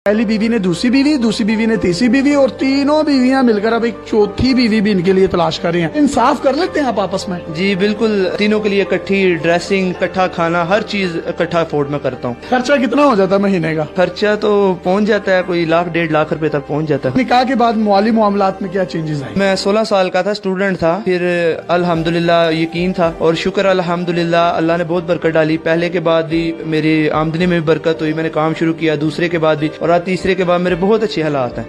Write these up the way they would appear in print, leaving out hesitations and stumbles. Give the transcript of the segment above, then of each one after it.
पहली बीवी ने दूसरी बीवी ने तीसरी बीवी और तीनों बीवियां मिलकर अब एक चौथी बीवी भी इनके लिए तलाश कर रही हैं। इंसाफ कर लेते हैं आप आपस में? जी बिल्कुल, तीनों के लिए इकट्ठी ड्रेसिंग, इकट्ठा खाना, हर चीज इकट्ठा अफोर्ड में करता हूँ। खर्चा कितना हो जाता है महीने का? खर्चा तो पहुँच जाता है, कोई 1-1.5 लाख रुपए तक पहुँच जाता है। निकाह के बाद माली मामलात में क्या चेंजेस आए? मैं 16 साल का था, स्टूडेंट था, फिर अल्हम्दुलिल्लाह यकीन था और शुक्र अल्हम्दुलिल्लाह अल्लाह ने बहुत बरकत डाली। पहले के बाद भी मेरी आमदनी में भी बरकत हुई, मैंने काम शुरू किया, दूसरे के बाद भी, और आज तीसरे के बाद मेरे बहुत अच्छे हालात हैं।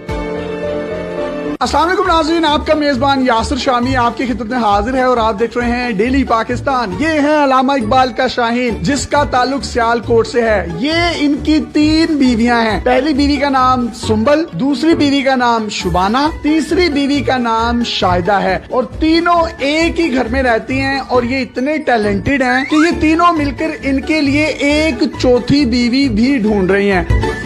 अस्सलाम वालेकुम नाज़रीन, आपका मेजबान यासिर शामी आपकी खिदमत में हाजिर है और आप देख रहे हैं डेली पाकिस्तान। ये है अल्लामा इकबाल का शाहीन, जिसका ताल्लुक सियालकोट से है। ये इनकी 3 बीवियां हैं। पहली बीवी का नाम सुंबल, दूसरी बीवी का नाम शुबाना, तीसरी बीवी का नाम शाहिदा है और तीनों एक ही घर में रहती हैं और ये इतने टैलेंटेड हैं कि ये तीनों मिलकर इनके लिए एक चौथी बीवी भी ढूंढ रही हैं।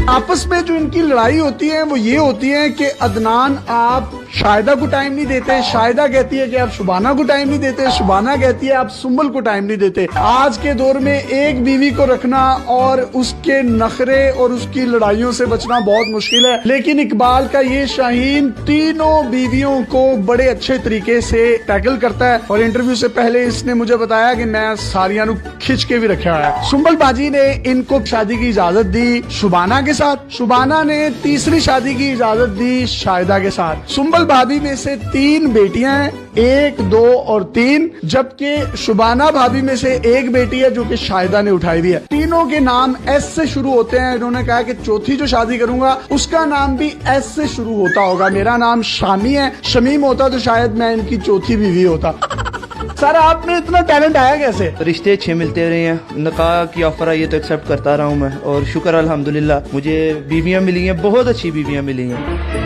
आपस में जो इनकी लड़ाई होती है वो ये होती है कि अदनान आप शाहिदा को टाइम नहीं देते, शाहिदा कहती है कि आप शुबाना को टाइम नहीं देते, शुबाना कहती है आप सुंबल को टाइम नहीं देते। आज के दौर में एक बीवी को रखना और उसके नखरे और उसकी लड़ाइयों से बचना बहुत मुश्किल है, लेकिन इकबाल का ये शाहीन तीनों बीवियों को बड़े अच्छे तरीके से टैकल करता है। और इंटरव्यू से पहले इसने मुझे बताया कि मैं सारियां खिंच के भी रखा है। सुंबल बाजी ने इनको शादी की इजाजत दी शुबाना के साथ, शुबाना ने तीसरी शादी की इजाजत दी शाहिदा के साथ। सुंबल भाभी में से 3 बेटियां हैं, 1, 2 और 3, जबकि शुबाना भाभी में से 1 बेटी है जो कि शाहिदा ने उठाई हुई है। तीनों के नाम एस से शुरू होते हैं। इन्होंने कहा कि चौथी जो शादी करूंगा उसका नाम भी एस से शुरू होता होगा। मेरा नाम शामी है, शमीम होता तो शायद मैं इनकी चौथी बीवी होता। सर, आप में इतना टैलेंट आया कैसे? रिश्ते अच्छे मिलते रहे हैं, निकाह की ऑफर आई है तो एक्सेप्ट करता रहा हूँ मैं, और शुक्र अल्हम्दुलिल्लाह मुझे बीवियां मिली हैं, बहुत अच्छी बीवियां मिली हैं।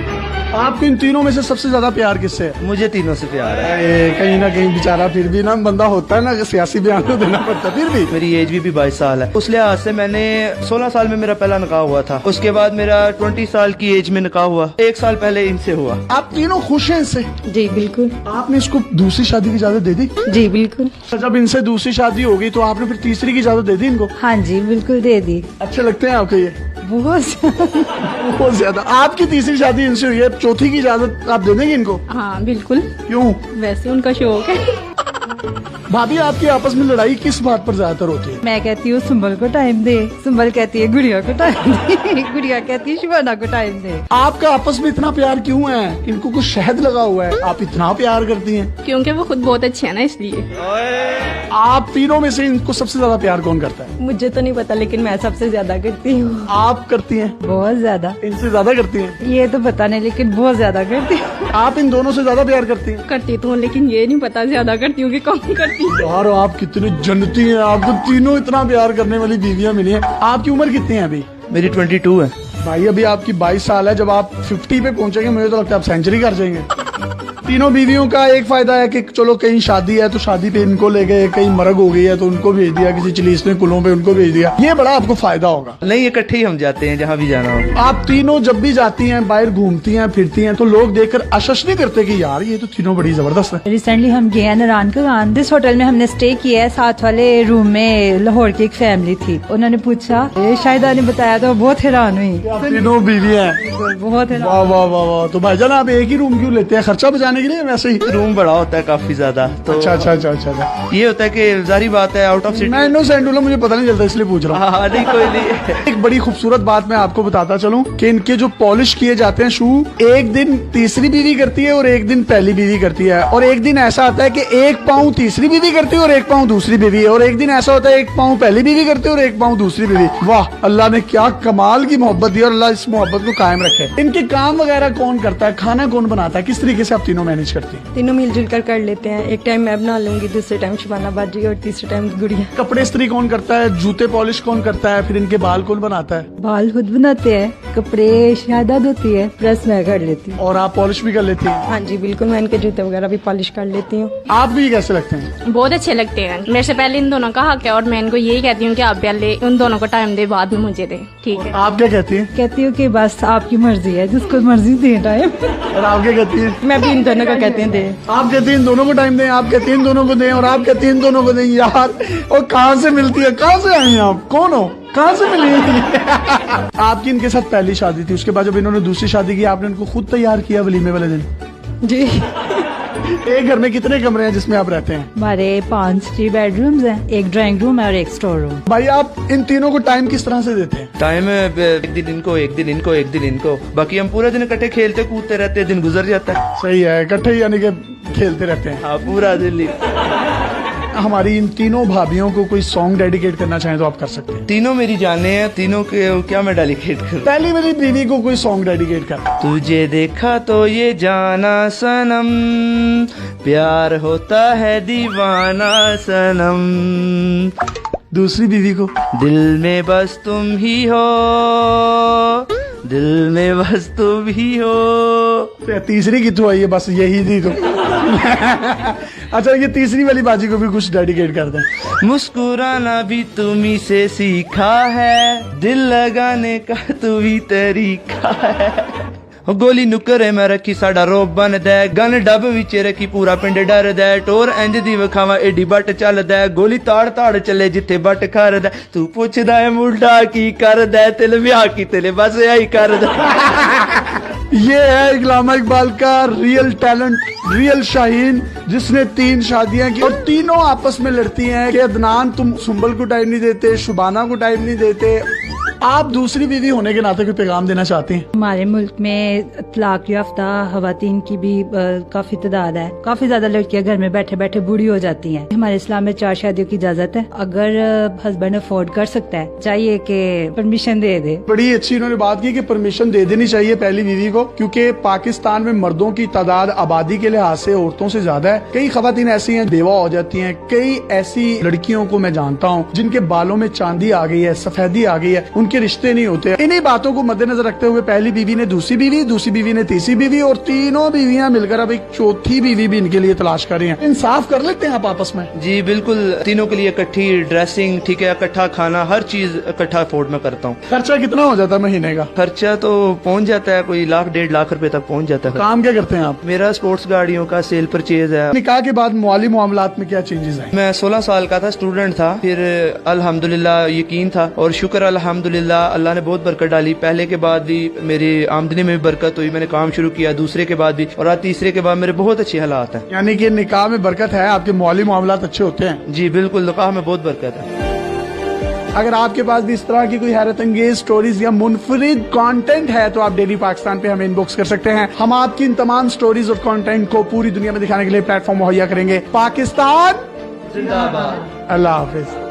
आपको इन तीनों में से सबसे ज्यादा प्यार किससे है? मुझे तीनों से प्यार है। कहीं ना कहीं बेचारा फिर भी ना बंदा होता है ना कि सियासी बयान तो देना पड़ता है, फिर भी मेरी एज भी 22 साल है। उस लिहाज से मैंने 16 साल में मेरा पहला निकाह हुआ था, उसके बाद मेरा 20 साल की एज में निकाह हुआ, 1 साल पहले इनसे हुआ। आप तीनों खुश हैं इससे? जी बिल्कुल। आपने इसको दूसरी शादी की इजाजत दे दी? जी बिल्कुल। जब इनसे दूसरी शादी हो गई तो आपने फिर तीसरी की इजाजत दे दी इनको? हाँ जी बिल्कुल दे दी। अच्छे लगते हैं आपको ये? बहुत ज्यादा। आपकी तीसरी शादी इनसे हुई है, चौथी की इजाजत आप दे देंगे इनको? हाँ बिल्कुल। क्यों? वैसे उनका शौक है। भाभी, आपकी आपस में लड़ाई किस बात पर ज्यादातर होती है? मैं कहती हूँ सुंबल को टाइम दे, सुंबल कहती है गुड़िया को टाइम दे, गुड़िया कहती है शुबाना को टाइम दे। आपका आपस में इतना प्यार क्यों है? इनको कुछ शहद लगा हुआ है, आप इतना प्यार करती हैं? क्योंकि वो खुद बहुत अच्छे हैं ना, इसलिए। आप तीनों में से इनको सबसे ज्यादा प्यार कौन करता है? मुझे तो नहीं पता, लेकिन मैं सबसे ज्यादा करती हूँ। आप करती हैं? बहुत ज्यादा। इनसे ज्यादा करती हैं? ये तो पता नहीं, लेकिन बहुत ज्यादा करती हूँ। आप इन दोनों से ज्यादा प्यार करती हैं? करती तो हूँ, लेकिन ये नहीं पता ज्यादा करती हूँ कि कम करती हूँ। यार, आप कितनी जन्नती हैं, आपको तीनों इतना प्यार करने वाली बीवियां मिली हैं। आपकी उम्र कितनी है अभी? मेरी 22 है। भाई, अभी आपकी 22 साल है, जब आप 50 पे पहुंचेंगे मुझे तो लगता है आप सेंचुरी कर जाएंगे। तीनों बीवियों का एक फायदा है कि चलो कहीं शादी है तो शादी पे इनको ले गए, कहीं मरग हो गई है तो उनको भेज दिया, किसी चिलीस में कुलों पे उनको भेज दिया। ये बड़ा आपको फायदा होगा। नहीं, इकट्ठे ही हम जाते हैं जहाँ भी जाना हो। आप तीनों जब भी जाती हैं, बाहर घूमती हैं, फिरती हैं, तो लोग देखकर अशश नहीं करते कि यार ये तो तीनों बड़ी जबरदस्त है? रिसेंटली हम गए नारायण का दिस होटल में हमने स्टे किया है। साथ वाले रूम में लाहौर की एक फैमिली थी, उन्होंने पूछा, शाहिदा ने बताया तो बहुत हैरान हुई। तीनों बीवी हैं? बहुत हैरान। वाह वाह वाह वाह। तो भाईजान, आप एक ही रूम क्यों लेते हैं? खर्चा बचाने के लिए? वैसे ही रूम बड़ा होता है काफी ज्यादा, तो अच्छा अच्छा अच्छा अच्छा। ये होता है कि जारी बात है आउट ऑफ सिटी। मैं इनोसेंट हूँ, मुझे पता नहीं चलता इसलिए पूछ रहा हूँ। हाँ नहीं, कोई नहीं। एक बड़ी खूबसूरत बात मैं आपको बताता चलूं कि इनके जो पॉलिश किए जाते हैं शू, एक दिन तीसरी बीवी करती है और एक दिन पहली बीवी करती है, और एक दिन ऐसा आता है कि 1 पाँव तीसरी बीवी करती है और 1 पाँव दूसरी बीवी, और एक दिन ऐसा होता है 1 पाँव पहली बीवी करती है और 1 पाँव दूसरी बीवी। वाह, अल्लाह ने क्या कमाल की मोहब्बत दी और अल्लाह इस मोहब्बत को कायम रखे। इनके काम वगैरह कौन करता है? खाना कौन बनाता है? किस तरीके से आप तीनों मैनेज करती हैं? तीनों मिलजुल कर लेते हैं। एक टाइम मैं बना लूंगी, दूसरे टाइम शुबाना बाजी और तीसरे टाइम गुड़िया। कपड़े इस्त्री कौन करता है? जूते पॉलिश कौन करता है? फिर इनके बाल कौन बनाता है? बाल खुद बनाते हैं, कपड़े शाहिदा धोती है, प्रेस मैं कर लेती हूँ। और आप पॉलिश भी कर लेती हैं? हाँ जी बिल्कुल, मैं इनके जूते वगैरह भी पॉलिश कर लेती हूँ। आप भी कैसे लगते हैं? बहुत अच्छे लगते हैं। मेरे से पहले इन दोनों का हक है और मैं इनको यही कहती हूँ कि आप पहले उन दोनों को टाइम दे, बाद में मुझे दे, ठीक है? आप क्या कहती हैं? कहती हूँ कि बस आपकी मर्जी है, जिसको मर्जी दे टाइम। और आप क्या कहती हैं? मैं भी इन दोनों को कहते हैं दे। आप कहते हैं इन दोनों को टाइम दें, आप कहते हैं इन दोनों को दें, और आप कहते हैं इन दोनों को दें। यार और कहाँ से मिलती है, कहाँ से आई हैं आप, कौन हो, कहाँ से मिली? आपकी इनके साथ पहली शादी थी, उसके बाद जब इन्होंने दूसरी शादी की आपने इनको खुद तैयार किया वलीमे वाले दिन? जी। एक घर में कितने कमरे हैं जिसमें आप रहते हैं? हमारे 3 बेडरूम्स हैं, एक ड्राइंग रूम है और एक स्टोर रूम। भाई आप इन तीनों को टाइम किस तरह से देते हैं? टाइम एक दिन इनको, एक दिन इनको, एक दिन इनको, बाकी हम पूरा दिन इकट्ठे खेलते कूदते रहते हैं, दिन गुजर जाता है। सही है, इकट्ठे ही यानी कि खेलते रहते हैं। हाँ, पूरा दिन। हमारी इन तीनों भाभियों को कोई सॉन्ग डेडिकेट करना चाहें तो आप कर सकते हैं। तीनों मेरी जाने हैं, तीनों के क्या मैं डेडिकेट करूं? पहली मेरी बीवी को कोई सॉन्ग डेडिकेट कर। तुझे देखा तो ये जाना सनम, प्यार होता है दीवाना सनम। दूसरी बीवी को? दिल में बस तुम ही हो, दिल में बस तुम ही हो। तीसरी कितों आई है? बस यही थी तो। अच्छा, ये तीसरी वाली बाजी को भी कुछ डेडिकेट कर दें। मुस्कुराना भी तुम्ही से सीखा है, दिल लगाने का तू ही तरीका है। गोली नुकरे में रखी साडा रोब बन दे, गन डब विच रखी पूरा पिंड डर दे, टोर इंज दी विखावा एडी बट चल दे, गोली ताड़ ताड़ चले जिथे बट कर दे, तू पुछदा है मुंडा की कर दे, तिल ब्याह की तिल बस यही कर दे। ये है इकलामा इकबाल का रियल टैलेंट, रियल शाहीन, जिसने 3 शादियां की और तीनों आपस में लड़ती हैं कि अदनान तुम सुंबल को टाइम नहीं देते, शुबाना को टाइम नहीं देते। आप दूसरी बीवी होने के नाते कोई पैगाम देना चाहती हैं? हमारे मुल्क में तलाक याफ्ता खवातीन की भी काफी तादाद है। काफी ज्यादा लड़कियां घर में बैठे बैठे बूढ़ी हो जाती हैं। हमारे इस्लाम में 4 शादियों की इजाजत है। अगर हस्बैंड अफोर्ड कर सकता है, चाहिए कि परमिशन दे दे। बड़ी अच्छी इन्होंने बात की कि परमिशन दे देनी चाहिए पहली बीवी को, क्योंकि पाकिस्तान में मर्दों की तादाद आबादी के लिहाज से औरतों से ज्यादा है। कई खवातीन ऐसी हैं बेवा हो जाती हैं। कई ऐसी लड़कियों को मैं जानता हूँ जिनके बालों में चांदी आ गई है, सफेदी आ गई है, उनके रिश्ते नहीं होते। इन्हीं बातों को मद्देनजर रखते हुए पहली बीवी ने दूसरी बीवी ने तीसरी बीवी, और तीनों बीवियां मिलकर अब एक चौथी बीवी भी इनके लिए तलाश कर रही हैं। इंसाफ कर लेते हैं आप आपस में? जी बिल्कुल, तीनों के लिए इकट्ठी ड्रेसिंग, ठीक है, इकट्ठा खाना, हर चीज इकट्ठा अफोर्ड में करता हूँ। खर्चा कितना हो जाता है महीने का? खर्चा तो पहुँच जाता है, कोई 1-1.5 लाख रुपए तक पहुँच जाता है। काम क्या करते हैं आप? मेरा स्पोर्ट्स गाड़ियों का सेल परचेज है। निकाह के बाद माली मामलात में क्या चेंजेस आए? मैं 16 साल का था, स्टूडेंट था, फिर अल्हम्दुलिल्लाह यकीन था और शुक्र अल्हम्दुलिल्लाह अल्लाह ने बहुत बरकत डाली। पहले के बाद भी मेरी आमदनी में भी बरकत हुई, मैंने काम शुरू किया, दूसरे के बाद भी, और आज तीसरे के बाद मेरे बहुत अच्छे हालात हैं। यानी कि निकाह में बरकत है, आपके माली मामलात अच्छे होते हैं? जी बिल्कुल, निकाह में बहुत बरकत है। अगर आपके पास भी इस तरह की कोई हैरत अंगेज स्टोरीज या मुनफरिद कंटेंट है तो आप डेली पाकिस्तान पे हमें इनबॉक्स कर सकते हैं। हम आपकी इन तमाम स्टोरीज और कंटेंट को पूरी दुनिया में दिखाने के लिए प्लेटफॉर्म मुहैया करेंगे। पाकिस्तान जिंदाबाद। अल्लाह हाफिज।